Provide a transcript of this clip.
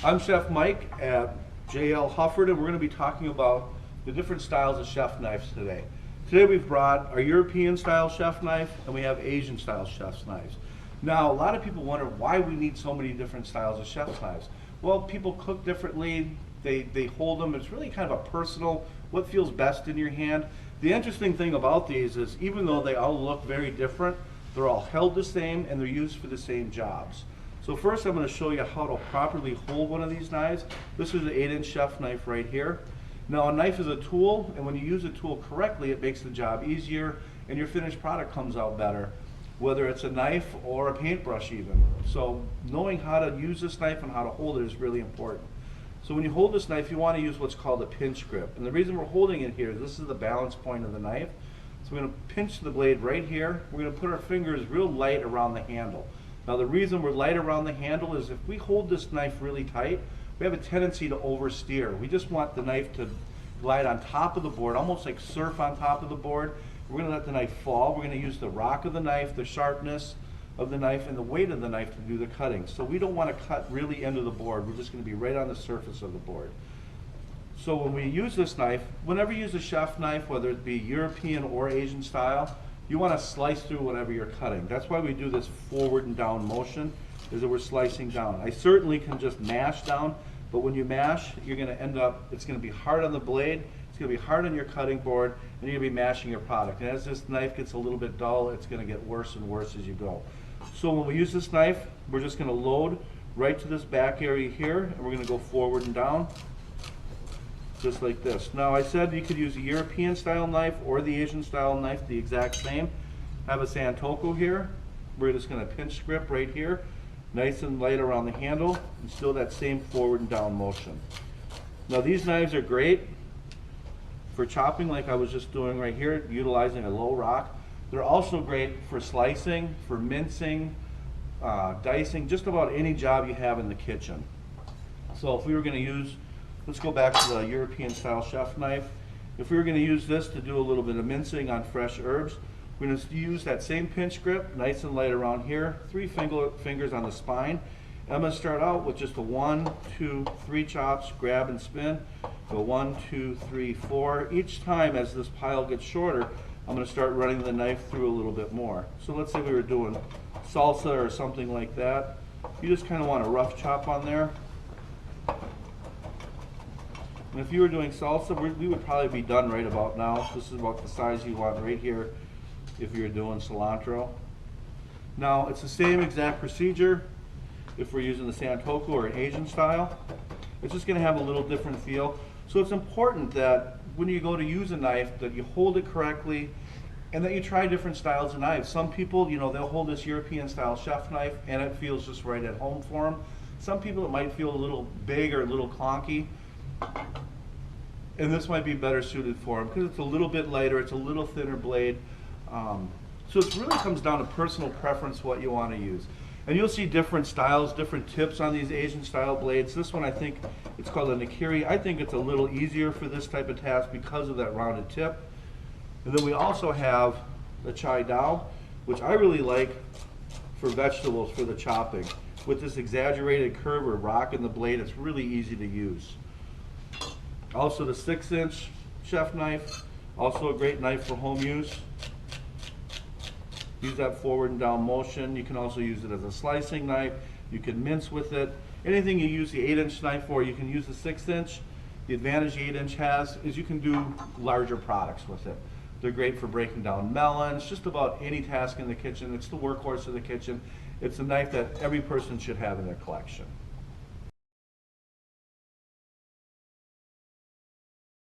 I'm Chef Mike at JL Hufford, and we're going to be talking about the different styles of chef knives today. Today we've brought our European style chef knife and we have Asian style chef's knives. Now, a lot of people wonder why we need so many different styles of chef's knives. Well, people cook differently, they hold them. It's really kind of a personal, what feels best in your hand. The interesting thing about these is even though they all look very different, they're all held the same and they're used for the same jobs. So first I'm going to show you how to properly hold one of these knives. This is an 8-inch chef knife right here. Now a knife is a tool, and when you use a tool correctly, it makes the job easier and your finished product comes out better, whether it's a knife or a paintbrush even. So knowing how to use this knife and how to hold it is really important. So when you hold this knife, you want to use what's called a pinch grip. And the reason we're holding it here is this is the balance point of the knife. So we're going to pinch the blade right here. We're going to put our fingers real light around the handle. Now the reason we're light around the handle is if we hold this knife really tight, we have a tendency to oversteer. We just want the knife to glide on top of the board, almost like surf on top of the board. We're going to let the knife fall. We're going to use the rock of the knife, the sharpness of the knife, and the weight of the knife to do the cutting. So we don't want to cut really into the board. We're just going to be right on the surface of the board. So when we use this knife, whenever you use a chef knife, whether it be European or Asian style, you want to slice through whatever you're cutting. That's why we do this forward and down motion, is that we're slicing down. I certainly can just mash down, but when you mash, you're going to end up, it's going to be hard on the blade, it's going to be hard on your cutting board, and you're going to be mashing your product. And as this knife gets a little bit dull, it's going to get worse and worse as you go. So when we use this knife, we're just going to load right to this back area here, and we're going to go forward and down, just like this. Now I said you could use a European style knife or the Asian style knife, the exact same. I have a Santoku here. We're just going to pinch grip right here, nice and light around the handle, and still that same forward and down motion. Now these knives are great for chopping like I was just doing right here, utilizing a low rock. They're also great for slicing, for mincing, dicing, just about any job you have in the kitchen. So if we were going to use, let's go back to the European style chef knife. If we were going to use this to do a little bit of mincing on fresh herbs, we're going to use that same pinch grip, nice and light around here, 3 fingers on the spine. And I'm going to start out with just a 1, 2, 3 chops, grab and spin. Go 1, 2, 3, 4. Each time as this pile gets shorter, I'm going to start running the knife through a little bit more. So let's say we were doing salsa or something like that. You just kind of want a rough chop on there. And if you were doing salsa, we would probably be done right about now. This is about the size you want right here if you're doing cilantro. Now, it's the same exact procedure if we're using the Santoku or an Asian style. It's just going to have a little different feel. So it's important that when you go to use a knife that you hold it correctly and that you try different styles of knives. Some people, you know, they'll hold this European style chef knife and it feels just right at home for them. Some people it might feel a little big or a little clunky. And this might be better suited for them because it's a little bit lighter, it's a little thinner blade. So it really comes down to personal preference what you want to use. And you'll see different styles, different tips on these Asian style blades. This one I think it's called a Nikiri. I think it's a little easier for this type of task because of that rounded tip. And then we also have the Chai Dao, which I really like for vegetables for the chopping. With this exaggerated curve or rock in the blade, it's really easy to use. Also the 6-inch chef knife, also a great knife for home use. Use that forward and down motion. You can also use it as a slicing knife. You can mince with it. Anything you use the 8-inch knife for, you can use the 6-inch. The advantage the 8-inch has is you can do larger products with it. They're great for breaking down melons, just about any task in the kitchen. It's the workhorse of the kitchen. It's a knife that every person should have in their collection.